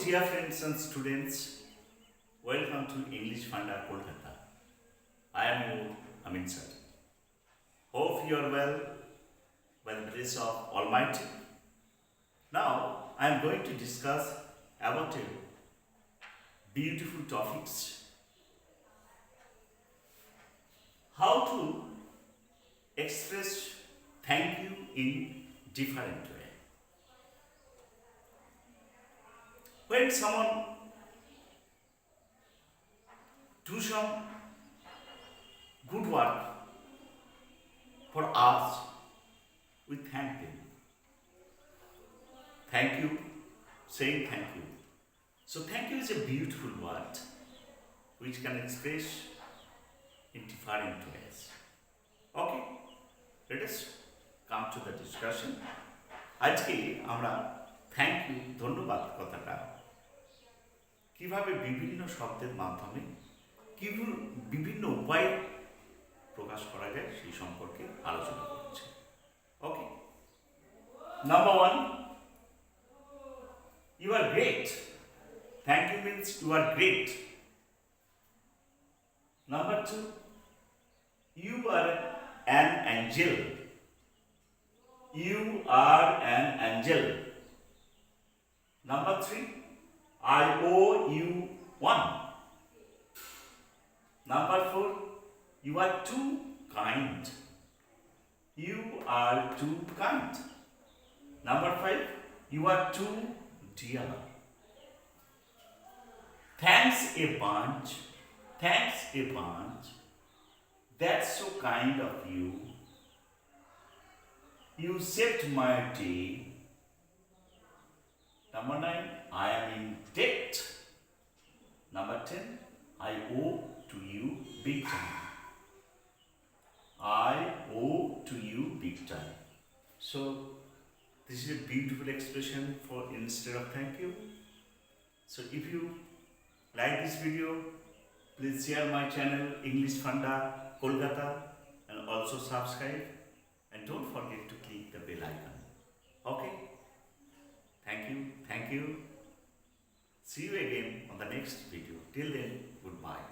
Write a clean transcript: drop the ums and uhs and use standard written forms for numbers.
dear friends and students, welcome to English Funda Kolkata. I am your Amin sir. Hope you are well by the grace of Almighty. Now I am going to discuss about a beautiful topics. How to express thank you in different way. When someone do some good work for us, we thank them. Thank you, saying thank you. So thank you is a beautiful word which can express in different ways. Okay, let us come to the discussion. আজকে আমরা thank you ধন্যবাদ কথাটা কিভাবে বিভিন্ন শব্দের মাধ্যমে বিভিন্ন উপায়ে প্রকাশ করা যায় সেই সম্পর্কে আলোচনা করছি। Okay, number one, you are great. Thank you means you are great. Number two, you are an angel. You are an angel. Number three, I owe you one. Number four, you are too kind. You are too kind. Number five, you are too dear. Thanks a bunch. Thanks a bunch. That's so kind of you. You saved my day. Number 9, I am in debt. Number 10, I owe to you big time. I owe to you big time. So, this is a beautiful expression for instead of thank you. So, if you like this video, please share my channel English Funda Kolkata and also subscribe. And don't forget to click the bell icon. Okay? Thank you. See you again on the next video. Till then, goodbye.